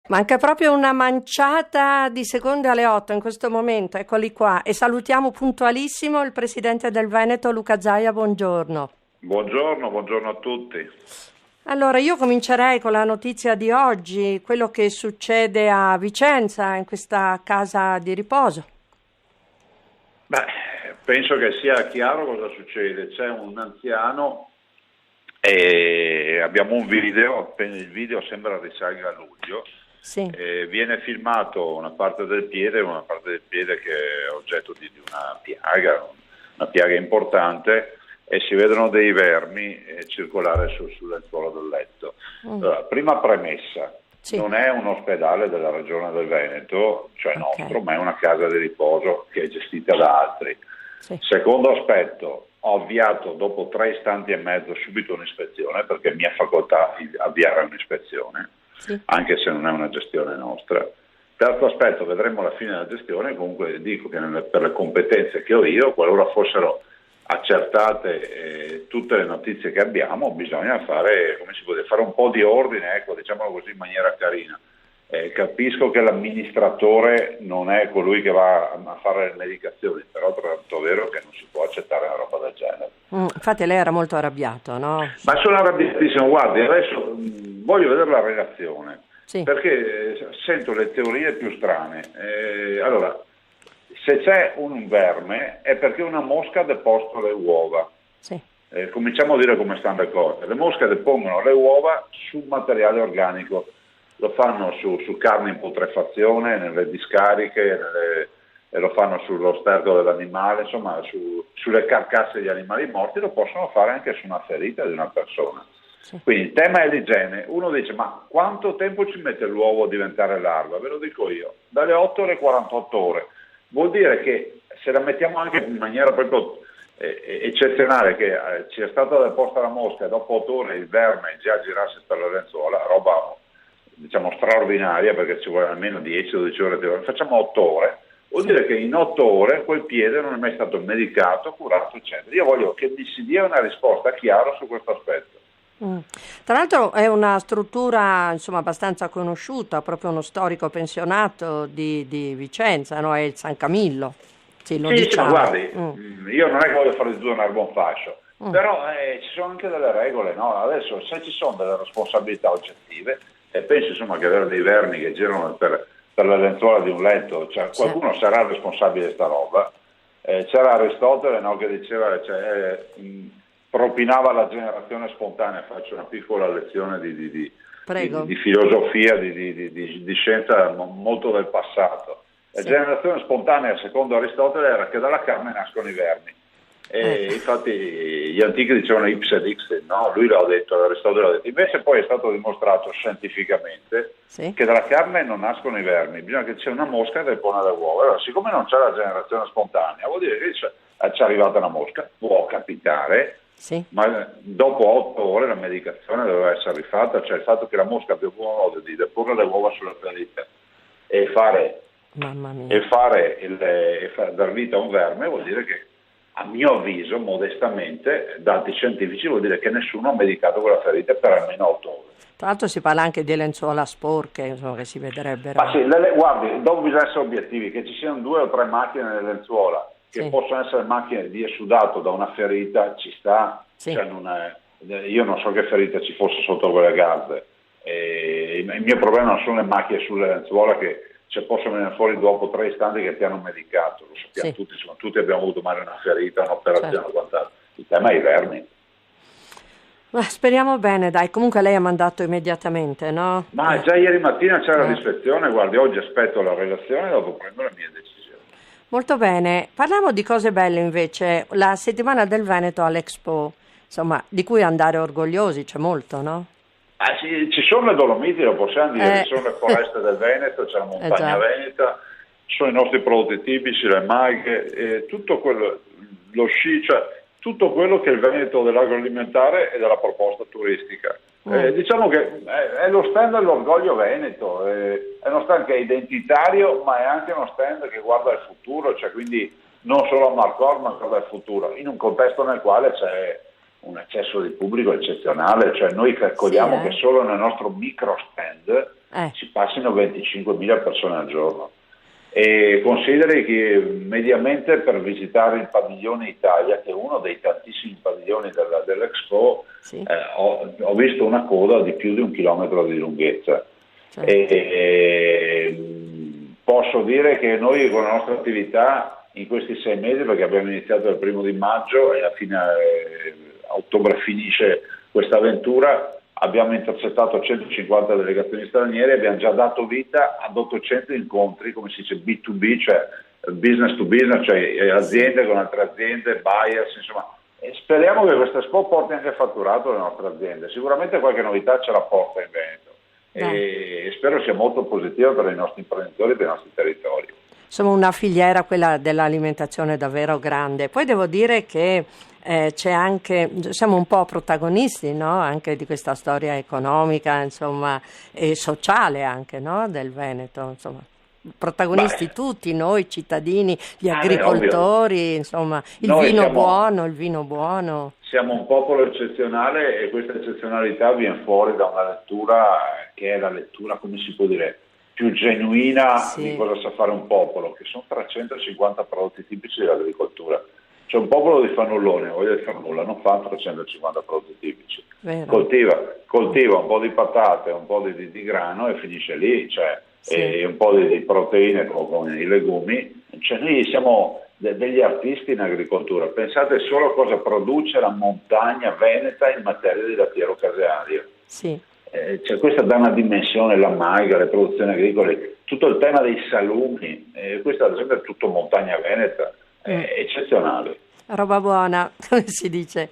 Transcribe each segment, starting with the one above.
Manca proprio una manciata di secondi alle 8 in questo momento, eccoli qua. E salutiamo puntualissimo il presidente del Veneto, Luca Zaia, buongiorno. Buongiorno a tutti. Allora, io comincerei con la notizia di oggi, quello che succede a Vicenza, in questa casa di riposo. Beh, penso che sia chiaro cosa succede. C'è un anziano e abbiamo un video, il video sembra risalga a luglio. Sì. Viene filmato una parte del piede che è oggetto di una piaga importante, e si vedono dei vermi circolare sul lenzuolo del letto. Allora, prima premessa, Sì. non è un ospedale della Regione del Veneto, cioè nostro, ma è una casa di riposo che è gestita da altri. Sì. Secondo aspetto, ho avviato dopo 3 istanti e mezzo subito un'ispezione, perché è mia facoltà avviare un'ispezione. Sì. Anche se non è una gestione nostra. Terzo aspetto, vedremo alla fine della gestione. Comunque dico che per le competenze che ho io, qualora fossero accertate tutte le notizie che abbiamo, bisogna fare, come si può dire, fare un po' di ordine, ecco, diciamolo così in maniera carina. Capisco che l'amministratore non è colui che va a fare le medicazioni, però è tanto vero che non si può accettare una roba del genere. Infatti lei era molto arrabbiato, no? Ma sono arrabbiatissimo, guardi, adesso voglio vedere la relazione, Sì. perché sento le teorie più strane. Allora, se c'è un verme è perché una mosca ha deposto le uova. Sì. Cominciamo a dire come stanno le cose. Le mosche depongono le uova su materiale organico, lo fanno su carne in putrefazione, nelle discariche, e lo fanno sullo sterco dell'animale, insomma sulle carcasse di animali morti, lo possono fare anche su una ferita di una persona. Sì. Quindi il tema è l'igiene. Uno dice: ma quanto tempo ci mette l'uovo a diventare larva? Ve lo dico io, dalle 8 alle 48 ore. Vuol dire che se la mettiamo anche in maniera proprio eccezionale, che ci è stata deposta la mosca e dopo 8 ore il verme già girasse per la lenzuola, roba diciamo straordinaria, perché ci vuole almeno 10-12 ore, facciamo 8 ore. Vuol dire che in 8 ore quel piede non è mai stato medicato, curato, eccetera. Io voglio che mi si dia una risposta chiara su questo aspetto. Tra l'altro è una struttura insomma abbastanza conosciuta, proprio uno storico pensionato di Vicenza, no? È il San Camillo. Sì, lo diciamo. Ma guardi, io non è che voglio fare di tutto un arbon fascio, però ci sono anche delle regole, no? Adesso se ci sono delle responsabilità oggettive, e penso insomma che avere dei vermi che girano per le lenzuola di un letto, cioè, qualcuno sarà responsabile di sta roba. C'era Aristotele, no, che diceva, propinava la generazione spontanea. Faccio una piccola lezione di filosofia, di scienza molto del passato. La generazione spontanea, secondo Aristotele, era che dalla carne nascono i vermi. E infatti gli antichi dicevano ipse dixit, no? Lui l'ha detto, Aristotele l'ha detto. Invece poi è stato dimostrato scientificamente che dalla carne non nascono i vermi, bisogna che c'è una mosca che depone le uova. Allora, siccome non c'è la generazione spontanea, vuol dire che c'è arrivata una mosca, può capitare, ma dopo 8 ore la medicazione doveva essere rifatta, cioè il fatto che la mosca abbia modo di deporre le uova sulle ferite e dar vita a un verme, vuol dire che, a mio avviso, modestamente, dati scientifici, vuol dire che nessuno ha medicato quella ferita per almeno 8 ore. Tra l'altro si parla anche di lenzuola sporche, insomma, che si vedrebbero. Ma sì, guardi, dopo bisogna essere obiettivi, che ci siano 2 o 3 macchine nelle lenzuola, che possono essere macchine di esudato da una ferita, ci sta. Cioè io non so che ferita ci fosse sotto quelle gazze. Il mio problema non sono le macchie sulle lenzuola che possono venire fuori dopo 3 istanti che ti hanno medicato, lo sappiamo tutti, insomma, tutti abbiamo avuto mai una ferita, un'operazione o quant'altro. Il tema è i vermi. Ma speriamo bene, dai, comunque lei ha mandato immediatamente, no? Ma già ieri mattina c'era l'ispezione, guardi, oggi aspetto la relazione e dopo prendo la mia decisione. Molto bene, parliamo di cose belle invece, la settimana del Veneto all'Expo, insomma, di cui andare orgogliosi, c'è molto, no? Sì, ci sono le Dolomiti, lo possiamo dire, ci sono le foreste del Veneto, c'è la montagna veneta, ci sono i nostri prodotti tipici, le maghe, tutto quello, lo sci, cioè tutto quello che è il Veneto dell'agroalimentare e della proposta turistica. Diciamo che è lo stand dell'orgoglio veneto, è uno stand che è identitario, ma è anche uno stand che guarda il futuro, cioè quindi non solo a Marcor, ma guarda il futuro, in un contesto nel quale c'è un eccesso di pubblico eccezionale, cioè noi calcoliamo che solo nel nostro micro stand ci passino 25.000 persone al giorno. E consideri che mediamente per visitare il padiglione Italia, che è uno dei tantissimi padiglioni dell'Expo, sì. Ho visto una coda di più di 1 chilometro di lunghezza. Certo. Posso dire che noi con la nostra attività in questi 6 mesi, perché abbiamo iniziato il 1° maggio e a fine ottobre finisce questa avventura, abbiamo intercettato 150 delegazioni straniere e abbiamo già dato vita ad 800 incontri, come si dice B2B, cioè business to business, cioè aziende con altre aziende, buyers, insomma. E speriamo che questa Expo porti anche fatturato alle nostre aziende. Sicuramente qualche novità ce la porta in Veneto e spero sia molto positiva per i nostri imprenditori e per i nostri territori. Insomma, una filiera, quella dell'alimentazione, davvero grande. Poi devo dire che c'è anche, siamo un po' protagonisti, no? Anche di questa storia economica, insomma, e sociale anche, no? Del Veneto, insomma. Protagonisti tutti noi cittadini, gli agricoltori, insomma, il vino buono. Siamo un popolo eccezionale e questa eccezionalità viene fuori da una lettura che è la lettura, come si può dire, più genuina di cosa sa fare un popolo, che sono 350 prodotti tipici dell'agricoltura. C'è un popolo di fannullone, voglia di far nulla, non fa 350 prodotti tipici. Coltiva un po' di patate, un po' di grano e finisce lì, cioè e un po' di proteine con i legumi. Cioè noi siamo degli artisti in agricoltura. Pensate solo a cosa produce la montagna veneta in materia di lattiero caseario. Sì. Cioè questa dà una dimensione, la maiga, le produzioni agricole, tutto il tema dei salumi, questa ad esempio è tutto montagna veneta, è eccezionale. Roba buona, come si dice.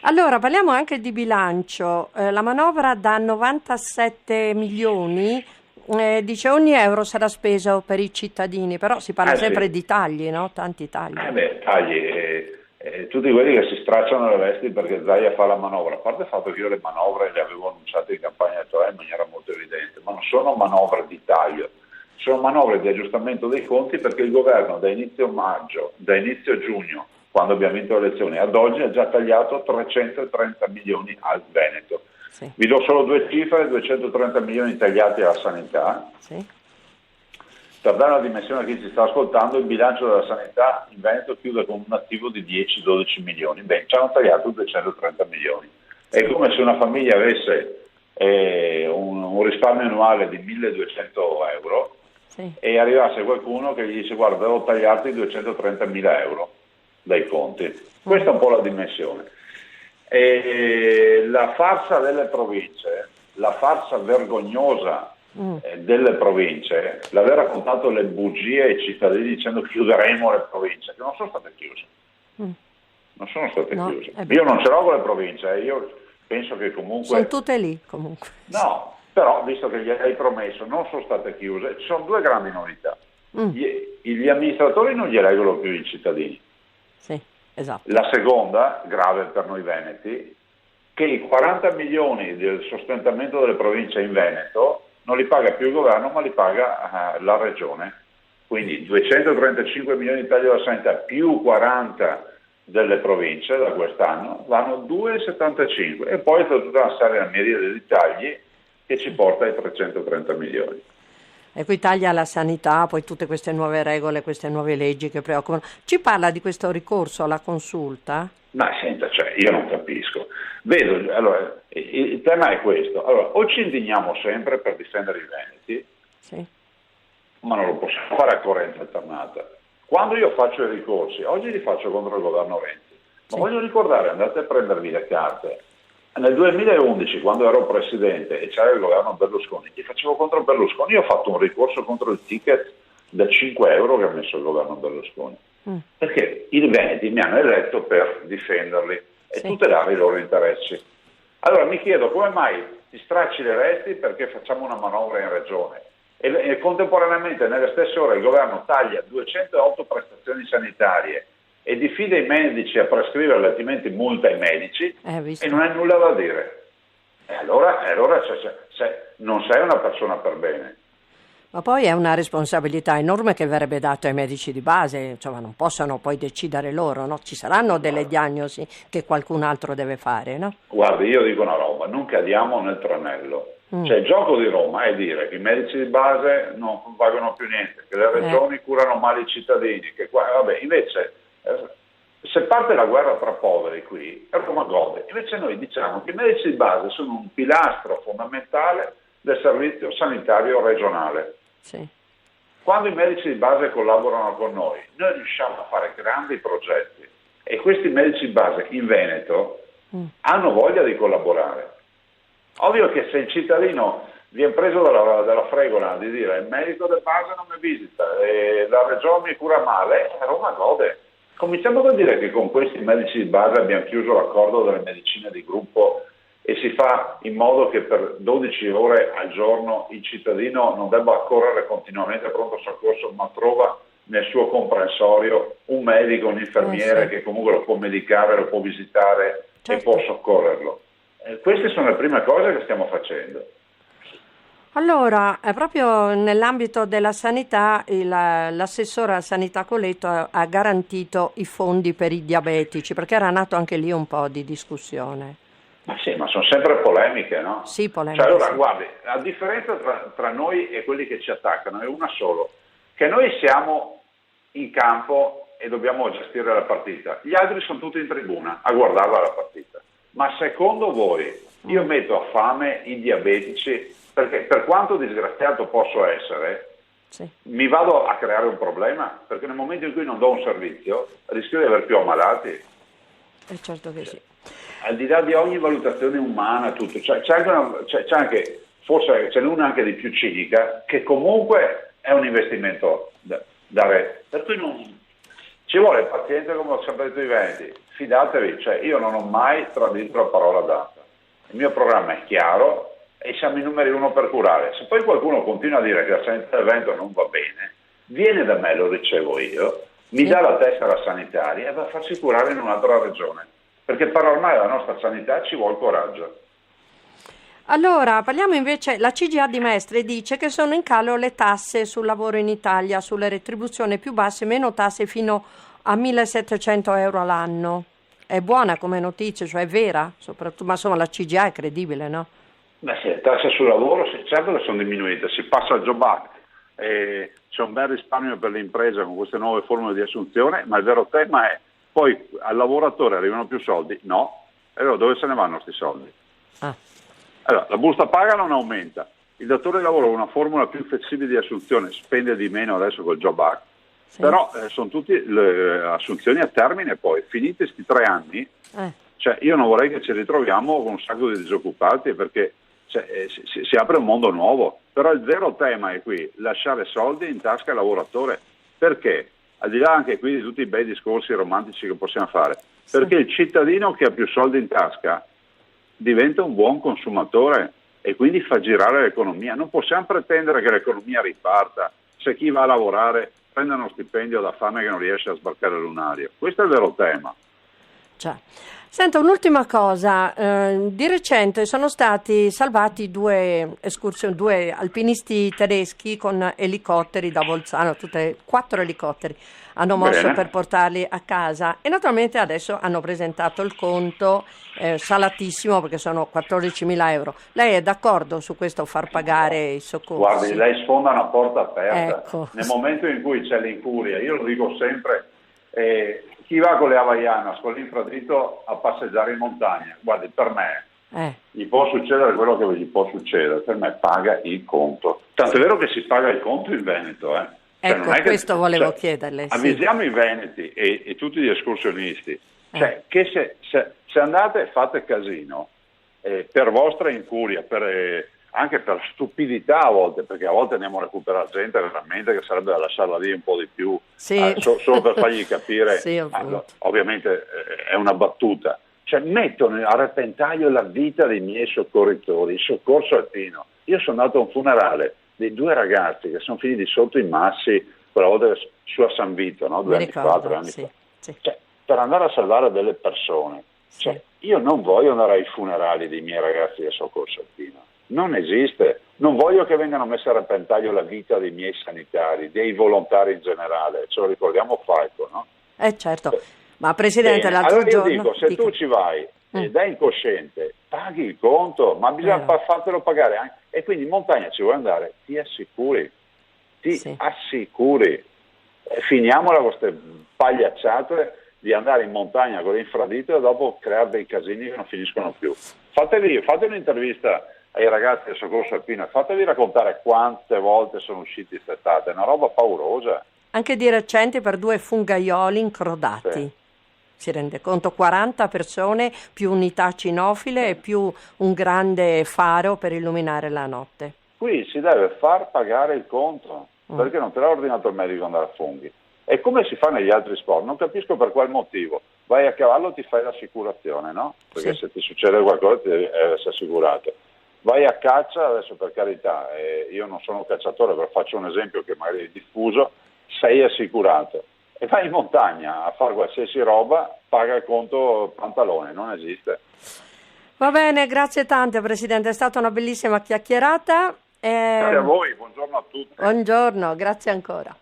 Allora, parliamo anche di bilancio. La manovra da 97 milioni, dice ogni euro sarà speso per i cittadini, però si parla sempre di tagli, no? Tanti tagli. Tagli. Tutti quelli che si stracciano le vesti perché Zaia fa la manovra, a parte il fatto che io le manovre le avevo annunciate in campagna elettorale in maniera molto evidente, ma non sono manovre di taglio, sono manovre di aggiustamento dei conti perché il governo da inizio giugno, quando abbiamo vinto le elezioni, ad oggi ha già tagliato 330 milioni al Veneto. Sì. Vi do solo 2 cifre: 230 milioni tagliati alla sanità. Sì. Per dare una dimensione a chi ci sta ascoltando, il bilancio della sanità in Veneto chiude con un attivo di 10-12 milioni. Beh, ci hanno tagliato 230 milioni. È come se una famiglia avesse un risparmio annuale di 1.200 euro e arrivasse qualcuno che gli dice: guarda, devo tagliarti 230.000 euro dai conti. Questa è un po' la dimensione. La farsa delle province, la farsa vergognosa delle province, l'aver raccontato le bugie ai cittadini dicendo chiuderemo le province, che non sono state chiuse. Non sono state chiuse. Io non ce l'ho con le province, io penso che comunque... Sono tutte lì comunque. No, però visto che gliel'hai promesso, non sono state chiuse, ci sono 2 grandi novità. Gli amministratori non gli eleggono più i cittadini. Sì, esatto. La seconda, grave per noi veneti, che i 40 milioni del sostentamento delle province in Veneto non li paga più il governo, ma li paga la regione. Quindi 235 milioni di taglio alla sanità più 40 delle province da quest'anno vanno 2,75 e poi c'è tutta una serie di miriade di tagli che ci porta ai 330 milioni. E qui taglia la sanità, poi tutte queste nuove regole, queste nuove leggi che preoccupano. Ci parla di questo ricorso alla consulta? Ma senta, cioè, io non capisco. Vedo, allora, il tema è questo. Allora, o ci indigniamo sempre per difendere i veneti, ma non lo possiamo fare a corrente alternata. Quando io faccio i ricorsi, oggi li faccio contro il governo Renzi, ma voglio ricordare, andate a prendervi le carte. Nel 2011, quando ero presidente e c'era il governo Berlusconi, li facevo contro Berlusconi. Io ho fatto un ricorso contro il ticket da 5 euro che ha messo il governo Berlusconi, perché i veneti mi hanno eletto per difenderli e tutelare i loro interessi. Allora mi chiedo come mai ti stracci le vesti perché facciamo una manovra in regione e contemporaneamente nelle stesse ore il governo taglia 208 prestazioni sanitarie e diffida i medici a prescrivere, altrimenti multa i medici e non hai nulla da dire. E allora non sei una persona per bene. Ma poi è una responsabilità enorme che verrebbe data ai medici di base, insomma non possono poi decidere loro, no? Ci saranno delle diagnosi che qualcun altro deve fare, no? Guardi, io dico una roba, non cadiamo nel tranello. Cioè il gioco di Roma è dire che i medici di base non valgono più niente, che le regioni curano male i cittadini, che qua, vabbè, invece se parte la guerra tra poveri qui, Roma gode. Invece noi diciamo che i medici di base sono un pilastro fondamentale del servizio sanitario regionale. Sì. Quando i medici di base collaborano con noi riusciamo a fare grandi progetti e questi medici di base in Veneto hanno voglia di collaborare. Ovvio che se il cittadino viene preso dalla fregola di dire il medico di base non mi visita e la regione mi cura male, Roma gode. Cominciamo a dire che con questi medici di base abbiamo chiuso l'accordo delle medicine di gruppo e si fa in modo che per 12 ore al giorno il cittadino non debba correre continuamente a pronto soccorso, ma trova nel suo comprensorio un medico, un infermiere che comunque lo può medicare, lo può visitare e può soccorrerlo. Queste sono le prime cose che stiamo facendo. Allora, proprio nell'ambito della sanità, l'assessore alla sanità Coletto ha garantito i fondi per i diabetici, perché era nato anche lì un po' di discussione. Ma sì, ma sono sempre polemiche, no? Sì, polemiche. Cioè, allora, sì. Guardi, la differenza tra noi e quelli che ci attaccano è una solo, che noi siamo in campo e dobbiamo gestire la partita. Gli altri sono tutti in tribuna a guardarla la partita. Ma secondo voi io metto a fame i diabetici perché per quanto disgraziato posso essere, mi vado a creare un problema? Perché nel momento in cui non do un servizio rischio di aver più ammalati. Certo che sì. Al di là di ogni valutazione umana, tutto, c'è anche, forse ce n'è una anche di più cinica, che comunque è un investimento da re. Per cui non ci vuole pazienza, come ho sempre detto i veneti, fidatevi, cioè io non ho mai tradito la parola data. Il mio programma è chiaro e siamo i numeri uno per curare. Se poi qualcuno continua a dire che la sanità del Veneto non va bene, viene da me, lo ricevo io, mi dà la tessera sanitaria e va a farsi curare in un'altra regione. Perché per ormai la nostra sanità ci vuole coraggio. Allora, parliamo invece, la CGIA di Mestre dice che sono in calo le tasse sul lavoro in Italia, sulle retribuzioni più basse, meno tasse fino a 1.700 euro all'anno. È buona come notizia, cioè è vera, soprattutto, ma insomma la CGIA è credibile, no? Beh sì, le tasse sul lavoro certo che sono diminuite, si passa al Job Act, c'è un bel risparmio per le imprese con queste nuove formule di assunzione, ma il vero tema è poi al lavoratore arrivano più soldi? No. E allora dove se ne vanno questi soldi? Allora, la busta paga non aumenta, il datore di lavoro ha una formula più flessibile di assunzione, spende di meno adesso col Job Act, però sono tutte le assunzioni a termine poi, finiti questi 3 anni, cioè io non vorrei che ci ritroviamo con un sacco di disoccupati perché si apre un mondo nuovo, però il vero tema è qui, lasciare soldi in tasca al lavoratore, perché? Al di là anche qui di tutti i bei discorsi romantici che possiamo fare, perché il cittadino che ha più soldi in tasca diventa un buon consumatore e quindi fa girare l'economia. Non possiamo pretendere che l'economia riparta se chi va a lavorare prende uno stipendio da fame che non riesce a sbarcare il lunario. Questo è il vero tema. Senta, un'ultima cosa, di recente sono stati salvati 2 alpinisti tedeschi con elicotteri da Bolzano, 4 elicotteri hanno mosso per portarli a casa e naturalmente adesso hanno presentato il conto salatissimo perché sono 14.000 euro. Lei è d'accordo su questo far pagare i soccorsi? Guardi, lei sfonda una porta aperta. Ecco. Nel momento in cui c'è l'incuria, io lo dico sempre, chi va con le Havaianas, con l'infradito a passeggiare in montagna, guardi, per me gli può succedere quello che gli può succedere, per me paga il conto. Tanto è vero che si paga il conto in Veneto. Ecco, non è questo volevo chiederle. Avvisiamo i veneti e tutti gli escursionisti, che se andate e fate casino, per vostra incuria, anche per stupidità a volte, perché a volte andiamo a recuperare gente veramente che sarebbe da lasciarla lì un po' di più, solo per fargli capire, ovviamente è una battuta, cioè mettono a repentaglio la vita dei miei soccorritori, il soccorso alpino. Io sono andato a un funerale dei 2 ragazzi che sono finiti sotto i massi quella volta su a San Vito, no? 2 anni fa, 3 anni fa. Cioè, per andare a salvare delle persone, io non voglio andare ai funerali dei miei ragazzi del soccorso alpino. Non esiste, non voglio che vengano messe a repentaglio la vita dei miei sanitari, dei volontari in generale, ce lo ricordiamo Falco, no? Certo, ma Presidente l'altro giorno... Allora io dico, se tu ci vai ed è incosciente, paghi il conto, ma bisogna fartelo pagare anche. e quindi in montagna ci vuoi andare, ti assicuri, Sì. assicuri. Finiamola con queste pagliacciate di andare in montagna con l'infradito e dopo creare dei casini che non finiscono più. Fate un'intervista ai ragazzi del soccorso alpino, fatevi raccontare quante volte sono usciti quest'estate, è una roba paurosa. Anche di recente per 2 fungaioli incrodati. Sì. Si rende conto, 40 persone più unità cinofile e più un grande faro per illuminare la notte. Qui si deve far pagare il conto, perché non te l'ha ordinato il medico andare a funghi. E come si fa negli altri sport? Non capisco per qual motivo. Vai a cavallo, ti fai l'assicurazione, no? Perché se ti succede qualcosa ti devi essere assicurato. Vai a caccia, adesso per carità, io non sono un cacciatore, però faccio un esempio che magari è diffuso, sei assicurato. E vai in montagna a fare qualsiasi roba, paga il conto pantalone, non esiste. Va bene, grazie tante Presidente, è stata una bellissima chiacchierata. Grazie a voi, buongiorno a tutti. Buongiorno, grazie ancora.